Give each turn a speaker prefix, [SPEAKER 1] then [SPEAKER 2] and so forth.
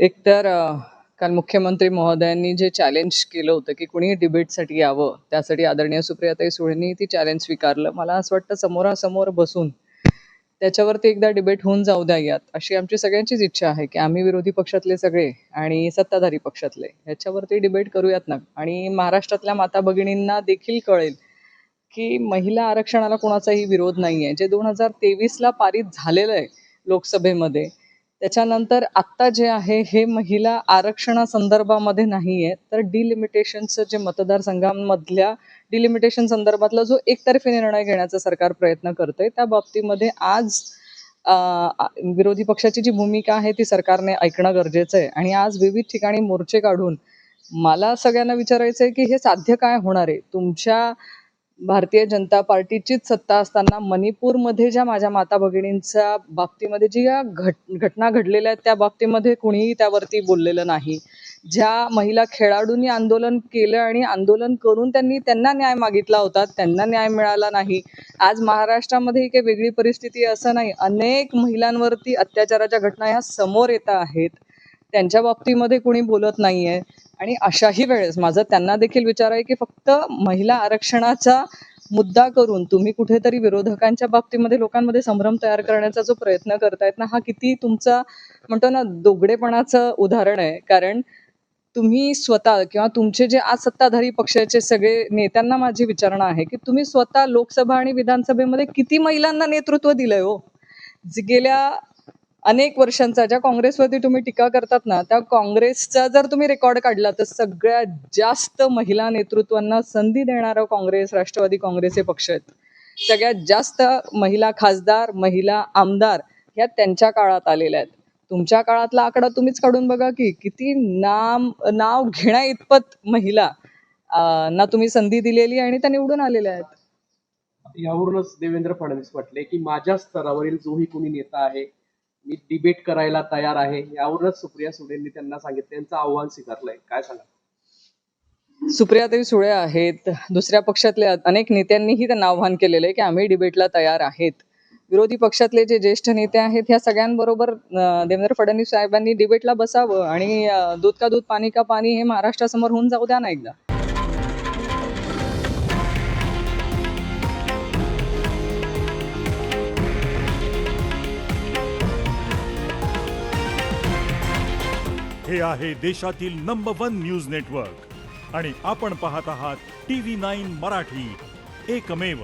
[SPEAKER 1] एकतर काल मुख्यमंत्री महोदयांनी जे चॅलेंज केलं होतं की कुणीही डिबेटसाठी यावं, त्यासाठी आदरणीय सुप्रियाताई सुळेंनी ती चॅलेंज स्वीकारलं. मला असं वाटतं समोरासमोर बसून त्याच्यावरती एकदा डिबेट होऊन जाऊ द्या यात, अशी आमची सगळ्यांचीच इच्छा आहे की आम्ही विरोधी पक्षातले सगळे आणि सत्ताधारी पक्षातले ह्याच्यावरती डिबेट करूयात ना. आणि महाराष्ट्रातल्या माता भगिनींना देखील कळेल की महिला आरक्षणाला कोणाचाही विरोध नाहीये. जे 2023ला पारित झालेलं आहे लोकसभेमध्ये, त्याच्यानंतर आत्ता जे आहे हे महिला आरक्षणासंदर्भामध्ये नाहीये, तर डिलिमिटेशनचं जे मतदारसंघांमधल्या डिलिमिटेशन संदर्भातला जो एकतर्फी निर्णय घेण्याचा सरकार प्रयत्न करतंय, त्या बाबतीमध्ये आज विरोधी पक्षाची जी भूमिका आहे ती सरकारने ऐकणं गरजेचं आहे. आणि आज विविध ठिकाणी मोर्चे काढून मला सगळ्यांना विचारायचं आहे की हे साध्य काय होणार आहे. तुमच्या भारतीय जनता पार्टीचीच सत्ता असताना मणिपूरमध्ये ज्या माझ्या माता भगिनींच्या बाबतीमध्ये ज्या घटना घडलेल्या आहेत त्या बाबतीमध्ये कुणीही त्यावरती बोललेलं नाही. ज्या महिला खेळाडूंनी आंदोलन केलं आणि आंदोलन करून त्यांना न्याय मागितला होता, त्यांना न्याय मिळाला नाही. आज महाराष्ट्रामध्ये ही काही वेगळी परिस्थिती असं नाही, अनेक महिलांवरती अत्याचाराच्या घटना ह्या समोर येत आहेत, त्यांच्या बाबतीमध्ये कुणी बोलत नाहीये. आणि अशाही वेळेस माझं त्यांना देखील विचार आहे की फक्त महिला आरक्षणाचा मुद्दा करून तुम्ही कुठेतरी विरोधकांच्या बाबतीमध्ये लोकांमध्ये संभ्रम तयार करण्याचा जो प्रयत्न करतायत ना, हा किती तुमचा म्हणतो ना दोघडेपणाचं उदाहरण आहे. कारण तुम्ही स्वतः किंवा तुमचे जे आज सत्ताधारी पक्षाचे सगळे नेत्यांना माझी विचारणा आहे की तुम्ही स्वतः लोकसभा आणि विधानसभेमध्ये किती महिलांना नेतृत्व दिलंय हो. गेल्या अनेक वर्षांचा ज्या काँग्रेसवरती तुम्ही टीका करतात ना, त्या काँग्रेसचा जर तुम्ही रेकॉर्ड काढला तर सगळ्यात जास्त महिला नेतृत्वांना संधी देणारं काँग्रेस, राष्ट्रवादी काँग्रेस हे पक्ष आहेत. सगळ्यात जास्त महिला खासदार, महिला आमदार ह्या त्यांच्या काळात आलेल्या आहेत. तुमच्या काळातला आकडा तुम्हीच काढून बघा की किती नाव घेण्या इतपत महिला ना तुम्ही संधी दिलेली आणि त्या निवडून आलेल्या आहेत.
[SPEAKER 2] यावरूनच देवेंद्र फडणवीस म्हटले की माझ्या स्तरावरील जोही कोणी नेता आहे मी डिबेट करायला तयार आहे. यावरूनच सुप्रिया सुळेंनी त्यांना सांगितलं, त्यांचं आव्हान स्वीकारलंय. काय सांगा?
[SPEAKER 1] सुप्रियाताई सुळे आहेत, दुसऱ्या पक्षातले अनेक नेत्यांनीही त्यांना आव्हान केलेलं आहे की आम्ही डिबेटला तयार आहेत. विरोधी पक्षातले जे ज्येष्ठ नेते आहेत ह्या सगळ्यांबरोबर देवेंद्र फडणवीस साहेबांनी डिबेटला बसावं आणि दूध का दूध पाणी का पाणी हे महाराष्ट्रासमोर होऊन जाऊ द्या ना एकदा.
[SPEAKER 3] हे आहे देशातील नंबर 1 न्यूज नेटवर्क आणि आपण पाहत आहात TV9 मराठी, एकमेव.